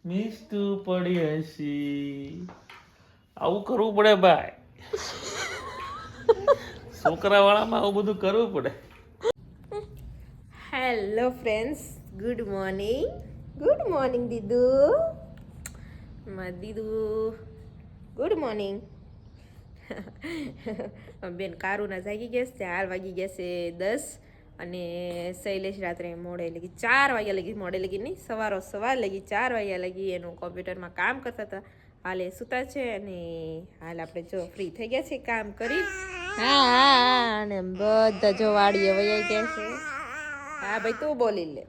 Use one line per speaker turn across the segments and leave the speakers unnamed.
મિસ્તુ પડી હસી. આવું કરવું પડે ભાઈ. છોકરા વાળામાં આવું બધું કરવું પડે.
હેલો ફ્રેન્ડ્સ, ગુડ મોર્નિંગ દીદુ. દીદુ ગુડ મોર્નિંગ. બેન કારુના જાગી ગયા છે. હાલ વાગી ગયા છે 10 અને શૈલેષ રાત્રે મોડે લગી 4 વાગ્યા લગી, મોડે લગી નહીં, સવાર લગી 4 વાગ્યા લગી એનું કોમ્પ્યુટરમાં કામ કરતા હતા. હાલ એ સૂતા છે અને હાલ આપણે જો ફ્રી થઈ ગયા છે કામ કરી. હા અને બધા જો વાડીએ વયા ગયા છે. હા ભાઈ તું બોલી લે.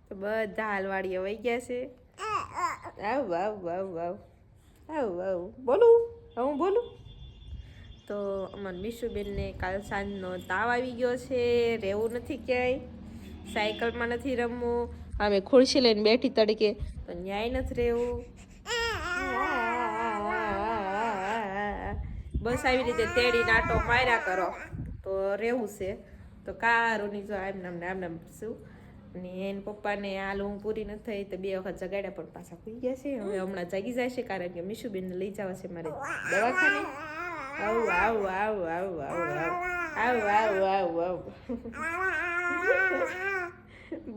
તો બધા હાલ વાડીએ વહી ગયા છે. આવ બોલું હું બોલું તો અમાર મીશુબેનને કાલ સાંજનો તાવ આવી ગયો છે. રહેવું નથી ક્યાંય, સાયકલમાં નથી રમવું. અમે ખુરશી લઈને બેઠી તડકે તો ન્યાય નથી રહેવું. બસ આવી રીતે તેડી નાટો માર્યા કરો તો રહેવું છે. તો કારુની જો આમ નામ શું અને એને પપ્પાને હાલ ઊંઘ પૂરી નથી થઈ તો 2 વખત જગાડ્યા પણ પાછા ખુઈ ગયા છે. હવે હમણાં જાગી જાય છે કારણ કે મીશુબેનને લઈ જવા છે મારે દવાખાને. આવ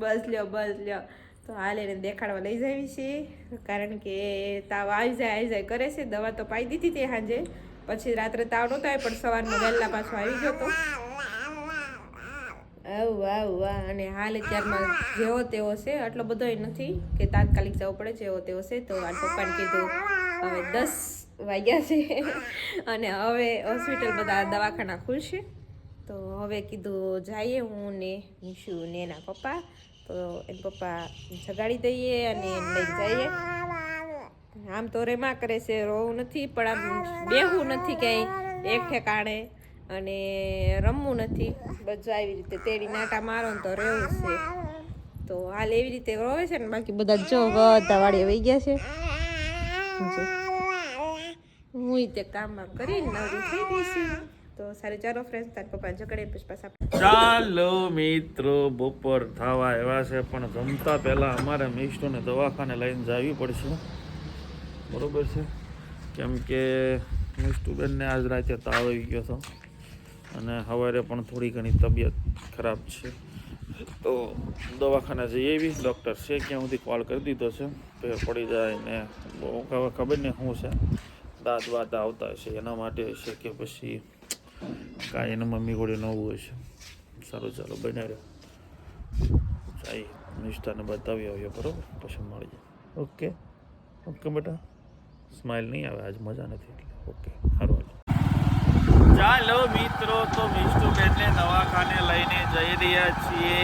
બસ લ્યો તો હાલ એને દેખાડવા લઈ જાવી છે કારણ કે તાવ આવી જાય કરે છે. દવા તો પાઈ દીધી હતી સાંજે, પછી રાત્રે તાવ નહોતો આવ્યો પણ સવારમાં વહેલા પાછો આવી ગયો તો. અને હાલ અત્યારમાં જેવો તેવો છે, આટલો બધો નથી કે તાત્કાલિક જવું પડે, જેવો તેવો છે. તો આ પપ્પાને કીધું હવે 10 વાગ્યા છે અને હવે હોસ્પિટલ બધા દવાખાના ખુલશે તો હવે કીધું જઈએ હું ને મીશુ ને એના પપ્પા. તો એના પપ્પા જગાડી દઈએ અને એને લઈને જઈએ. આમ તો રેમા કરે છે, રોવું નથી પણ આમ બેહવું નથી ક્યાંય એક ઠેકાણે અને રમવું નથી. બધું આવી રીતે તેડી નાટા મારો ને તો રહેવું છે. તો હાલ એવી રીતે રોવે છે ને, બાકી બધા જો બધા વાડીએ વહી ગયા છે. હું તે કામમાં કરીને નવરી થઈ ગઈ છું. તો સારું ચાલો ફ્રેન્ડ્સ, તાર પપ્પા જકડે પછી પાછા.
ચાલો મિત્રો, બપોર થવા આવ્યા છે પણ જમતા પહેલા અમારે મિષ્ટુને દવાખાને લઈને જવી પડશે, બરોબર છે? કેમ કે મિષ્ટુબેનને આજ રાતે તાવ આવી ગયો હતો અને સવારે પણ થોડી ઘણી તબિયત ખરાબ છે. તો દવાખાને જઈ આવી. ડૉક્ટર છે ક્યાં સુધી કોલ કરી દીધો છે, ફેર પડી જાય ને બહુ ખબર નહીં શું છે, દાંત વાત આવતા હશે એના માટે હશે કે પછી કાંઈ એના મમ્મી ગોળે નવું હશે. સારું ચાલો બને રહ્યો, ચાઈ નિષ્ઠાને બતાવી આવ્યો બરાબર, પછી મળીએ. ઓકે બેટા, સ્માઇલ નહીં આવે આજ, મજા નથી એટલે. ઓકે સારું. ચાલો મિત્રો, તો મિષ્ટુબેનને દવાખાને લઈને જઈ રહ્યા છીએ.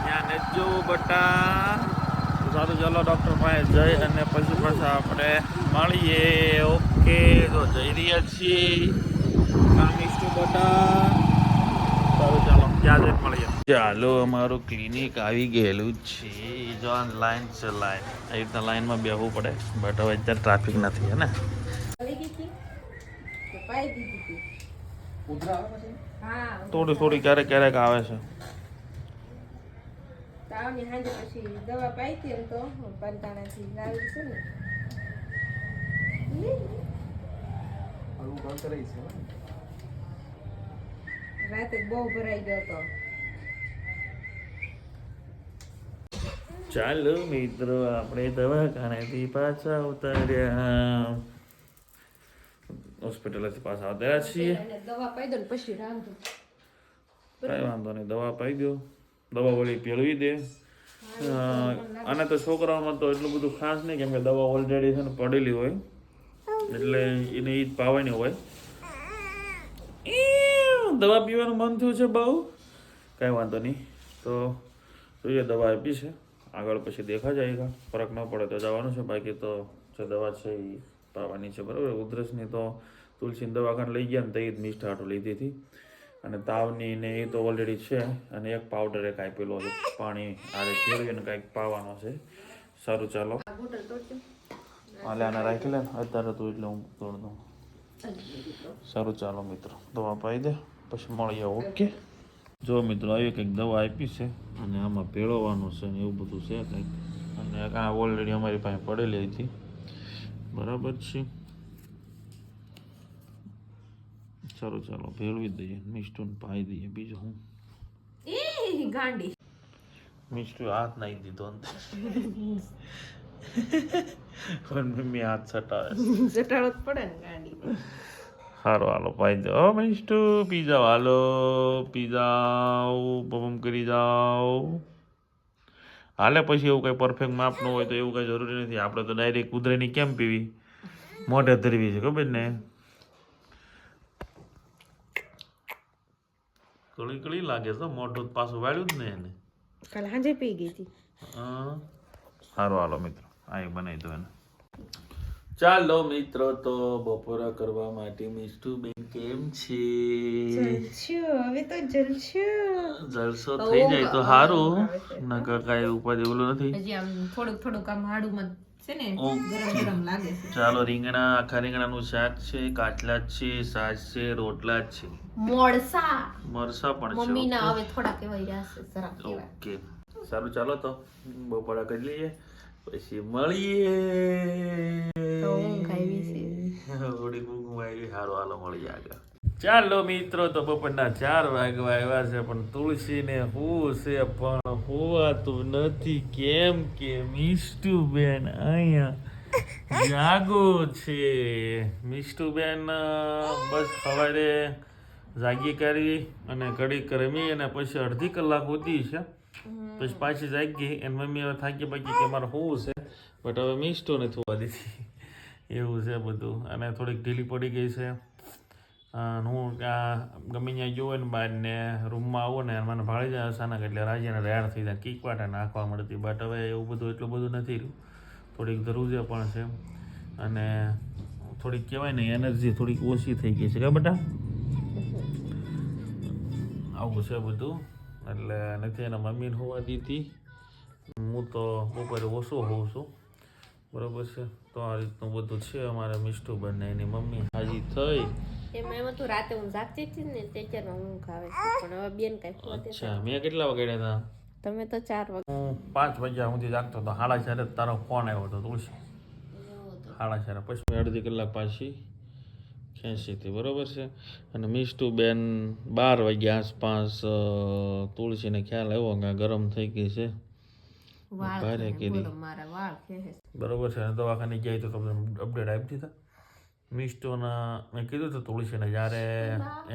ત્યાં નથી જોવું બટા. સારું ચાલો ડૉક્ટર પાસે જઈ અને પછી પાછા આપણે મળીએ. ઓકે તો જઈ રહ્યા છીએ મિષ્ટુ બટા. સારું ચાલો ત્યાં જઈને મળીએ. ચાલો અમારું ક્લિનિક આવી ગયેલું છે. જો લાઈન છે, લાઈન એ રીતના લાઈનમાં બેસવું પડે, બટ હવે અત્યારે ટ્રાફિક નથી હે ને. થોડી ક્યારેક આવે છે.
તાવની હાજે પછી દવા પાઈ હતી તો પંતાણાથી લાવી છે ને. રાતે બહુ ભરાઈ ગયો હતો.
ચાલો મિત્રો, આપણે દવાખાનેથી પાછા ઉતાર્યા, હોસ્પિટલથી પાછા ઉતાર્યા છીએ.
દવા પાઈ દો ને પછી રાંધો.
કઈ વાંધો નહીં, દવા પાઈ દો, દવા વળી પેળવી દે. અને તો છોકરાઓમાં તો એટલું બધું ખાસ નહીં, કેમ કે દવા ઓલરેડી છે ને પડેલી હોય એટલે એને એ જ પાવાની હોય. દવા પીવાનું મન થયું છે બહુ, કાંઈ વાંધો નહીં. તો જોઈએ, દવા આપી છે, આગળ પછી દેખા જાયગા. ફરક ન પડે તો જવાનું છે, બાકી તો જે દવા છે એ પાવાની છે બરાબર. ઉધરસની તો તુલસીની દવાખાને લઈ ગયા ને તો એ જ મિષ્ઠા હાટું લીધી હતી. અને તાવની ને એ તો ઓલરેડી છે. અને એક પાવડર એક આપેલો છે, પાણી આરે ભેળવીને કાંઈક પાવાનો છે. સારું ચાલો, હાલે આને રાખી લે અત્યારે તું, એટલે હું તોડ દઉં. સારું ચાલો મિત્રો, દવા પાઈ દે પછી મળીએ. ઓકે જો મિત્રો આવી કંઈક દવા આપી છે અને આમાં ભેળવવાનું છે ને એવું બધું છે કંઈક, અને આ ઓલરેડી અમારી પાસે પડેલી હતી. બરાબર છે, ચાલો ચાલો ભેળવી દઈએ, મિષ્ટુને પાઈ દઈએ. બીજું હું
એ ગાંડી
મિષ્ટુ હાથ નાખી દીધો અંદર. પણ મમ્મી હાથ સટાવે
જટાડો જ પડે ને ગાંડી.
સારું હાલો પાઈ દો. મિષ્ટુ પી જાઓ, હાલો પી જાઓ, બબમ કરી જાઓ. હાલે પછી એવું કઈ પરફેક્ટ માપ ન હોય તો એવું કઈ જરૂરી નથી. આપણે તો ડાયરેક્ટ કુદરતી કેમ પીવી, મોઢે ધરવી છે ખબર ને. કળી કળી લાગે તો મોઢું પાછું વાળ્યું જ ને એને.
કાલ સાંજે પી ગઈ હતી.
સારું હાલો મિત્રો, આ બનાવી દો એને. ચાલો મિત્રો, તો બપોરા કરવા માટે મિષ્ટુ બેન કેમ છે?
હવે તો
જલસો થઈ જાય તો સારું, નકર કાંઈ ઉપાધિ ઓલું નથી.
હજી આમ થોડુંક આમ હાડુમાં છે ને ગરમ ગરમ લાગે છે.
ચાલો, રીંગણા, આખા રીંગણાનું શાક છે, કાચલા જ છે, સાસ છે, રોટલા જ છે,
મોળસા
મરસા પણ છે.
મમ્મીના હવે થોડા કહેવાય રહ્યા છે જરા કહેવાય.
ઓકે સારું, ચાલો તો બપોરા કરી લઈએ પછી મળીએ.
ઊંઘ આવી છે.
થોડી ઊંઘ આવી. સારું હાલો મળીએ આગળ. ચાલો મિત્રો, તો બપોરના 4 વાગવા આવ્યા છે, પણ તુલસીને હું છે પણ હોવાતું નથી. કેમ કે મિષ્ટુબેન અહીંયા જાગો છે. મિષ્ટુબેન બસ સવારે જાગી કરી અને ઘડીક રમી અને પછી અડધી કલાક હોતી છે, પછી પાછી જાગી. એની મમ્મી હવે થાકી બાકી કે મારે હોવું છે, બટ હવે મિષ્ટુ નથી હોવા દીધી. એવું છે બધું, અને થોડીક ઢીલી પડી ગઈ છે. હું ગમે ત્યાં જોઉં ને બહાર ને રૂમમાં આવું ને મને ભાળી જાય અચાનક, એટલે રાજીને રેડ થઈ જાય, કીકવાટા નાખવા મળતી. બટ હવે એવું બધું એટલું બધું નથી રહ્યું, થોડીક ધ્રુજે પણ છે અને થોડીક કહેવાય ને એનર્જી થોડીક ઓછી થઈ ગઈ છે કે બેટા. આવું છે બધું, એટલે નથી એના મમ્મીને હોવા દીધી. હું તો બપોરે ઓછો હોઉં છું, બરાબર છે. તો આ રીતનું બધું છે અમારે. મિષ્ટુબેન ને એની મમ્મી હાજી થઈ.
એમ તો રાતે હું જાગતી હતી ને તેચારમાં ઊંઘ આવે છે, પણ હવે બેન કઈ
અચ્છા, મેં કેટલા વાગ્યા હતા?
તમે તો 4 વાગે.
હું 5 વાગ્યા સુધી જાગતો હતો. 4:30 તારો ફોન આવ્યો હતો તુલસી. 4:30 પછી મેં અડધી કલાક પાછી ખેંચી હતી, બરોબર છે. અને મિષ્ટુબેન 12 વાગ્યા આસપાસ તુલસીને ખ્યાલ આવ્યો કે ગરમ થઈ ગઈ છે, ભારે કીધી, બરોબર છે. દવાખાને ગયા તો તમને અપડેટ આપી દીધા. મિષ્ટુના મેં કીધું હતું તુલસીને, જ્યારે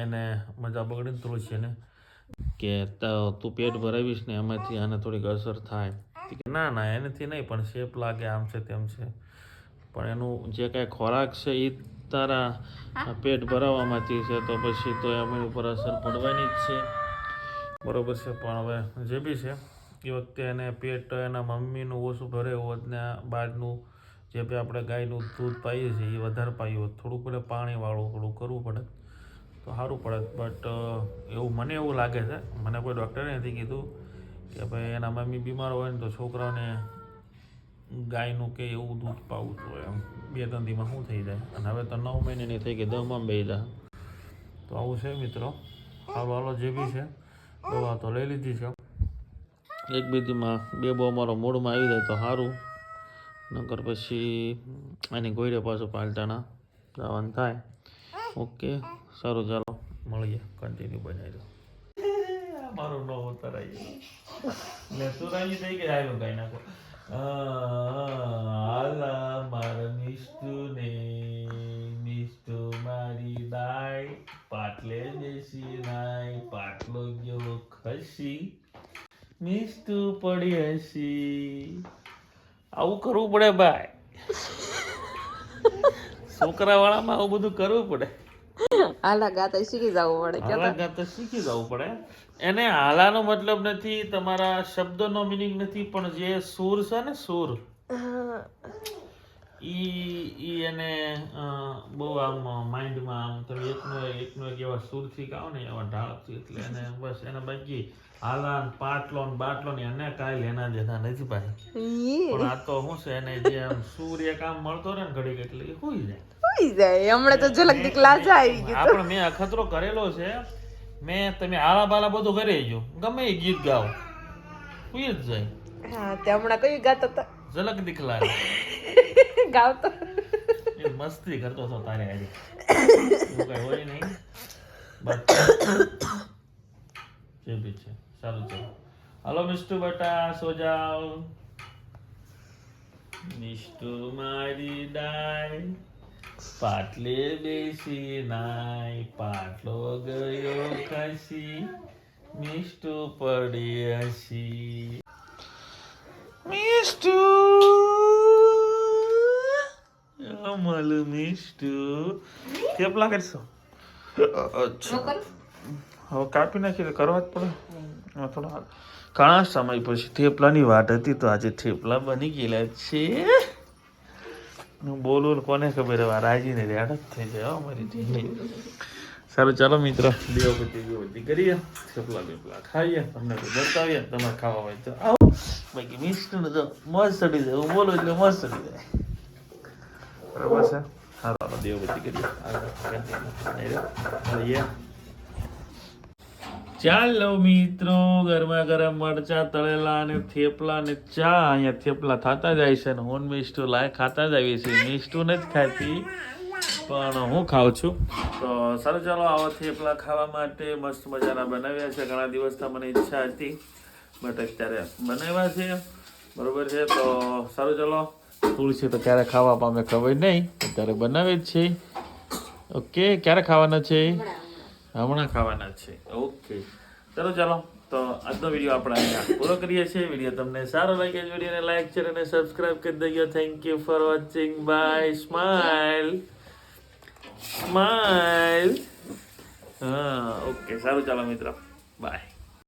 એને મજા બગડી ને તુલસીને, કે તું પેટ ભરાવીશ ને એમાંથી આને થોડીક અસર થાય. ના ના એનાથી નહીં, પણ શેપ લાગે આમ છે તેમ છે, પણ એનું જે કાંઈ ખોરાક છે એ તારા પેટ ભરાવવામાંથી છે, તો પછી તો એમની ઉપર અસર પડવાની જ છે, બરોબર છે. પણ હવે જે બી છે એ વખતે એને પેટ એના મમ્મીનું ઓછું ભરે હોત ને બહારનું જે બી આપણે ગાયનું દૂધ પાઈએ છીએ એ વધારે પાયું હોત, થોડું પડે પાણીવાળું થોડું કરવું પડે તો સારું પડે. બટ એવું મને એવું લાગે છે, મને કોઈ ડૉક્ટરે નથી કીધું કે ભાઈ એના મમ્મી બીમાર હોય ને તો છોકરાઓને ગાયનું કે એવું દૂધ પાવું જોઈએ, એમ 2-3 દીમાં શું થઈ જાય. અને હવે તો 9 મહિનાની થઈ ગઈ, 10માં બે જાય. તો આવું છે મિત્રો. સારું હાલો, જે બી છે દવા તો લઈ લીધી છે. 1-2 દીમાં બેબો અમારો મૂળમાં આવી જાય તો સારું, નકર પછી એની ગોળે પાછું પાલટાના જવાનું થાય. ઓકે સારું, ચાલો મળીએ, કન્ટિન્યુ બનાવી દો. મારું ન ઉતરાય એટલે સુરાજી થઈ ગઈ. આવ્યો કઈ નાખો હાલા મારા મિષ્ટુ મારી દાય પાટલે બેસી નાય, પાટલો ગયો ખસી, મિષ્ટુ પડી હસી. આવું કરવું પડે ભાઈ, છોકરા વાળામાં આવું બધું કરવું પડે.
હાલા ગાતા શીખી જવું પડે.
હાલા ગાતા શીખી જવું પડે. એને હાલાનો મતલબ નથી, તમારા શબ્દનો મિનિંગ નથી, પણ જે સૂર છે ને સૂર, ઈ એને બહુ આમ માઇન્ડમાં આમ તમે એકનો એક એવા સૂરથી ગાઓ ને એવા ઢાળથી, એટલે એને બસ એને બાકી હાલાન પાટલો ને બાટલો ને એને કાંઈ લેના દેના નથી પાછી. પણ આ તો શું છે, એને જે આમ સૂર એક આમ મળતો રહે ને ઘડીક એટલે એ હોઈ જાય.
હમણાં તો ઝલક દીકલા જાય.
આપણે મેં અખતરો કરેલો છે મેં તમે આલા બાલા બધું કરી જો ગમે એ ગીત ગાઓ કોઈ જ જાય
હા તે હમણાં કયું ગાતો હતો
ઝલક દિખલા
ગાવતો
એ મસ્તી કરતો હતો તારે આજે એવું કઈ હોય નહીં બટ જે બી છે સારું છે હાલો મિસ્ટુ બેટા સો જાઓ મિસ્ટુ મારી ડાય પાટલે બેસી નાય પાટલો ગયો ખસી મિસ્ટુ પડી હસી મિસ્ટુ અમલ મિસ્ટુ થેપલા કરશો અચ્છા હવે કાપી નાખી તો કરવા જ પડે થોડા ઘણા સમય પછી થેપલાની વાત હતી તો આજે થેપલા બની ગયેલા છે હું બોલું કોને ખબર હવે રાજીને રેડ જ થઈ જાય અમારી ઢીંગલી સારું ચાલો મિત્ર દીવાબત્તી કરીએ થેપલા બેપલા ખાઈએ તમને બતાવીએ તમારે ખાવા હોય તો આવો બાકી મિસ્ટને તો મોજ ચડી જાય હું બોલું એટલે મોજ ચડી જાય બરાબર છે સારું દીવાબત્તી કરીએ ચાલો મિત્રો ગરમા ગરમ મરચા તળેલા અને થેપલા અને ચા અહીંયા થેપલા થતા જાય છે ને હું મિસ્ટુ લાય ખાતા જ આવીએ છીએ મિસ્ટુ નથી ખાતી પણ હું ખાઉં છું તો સારું ચાલો આવા થેપલા ખાવા માટે મસ્ત મજાના બનાવ્યા છે ઘણા દિવસથી મને ઈચ્છા હતી બટ અત્યારે બનાવ્યા છે બરોબર છે તો સારું ચાલો તુલસી તો ક્યારે ખાવા પામે ખબર નહીં અત્યારે બનાવે જ છે ઓકે ક્યારે ખાવાના છે હમણાં ખાવાના છે ઓકે ચલો ચાલો તો આજનો વિડીયો આપણે અહીંયા પૂરો કરીએ છીએ વિડીયો તમને સારો લાગે વિડીયોને લાઈક શેર અને સબસ્ક્રાઇબ કરી દેજો thank you for watching bye smile smile હા ઓકે સારું ચાલો મિત્રો બાય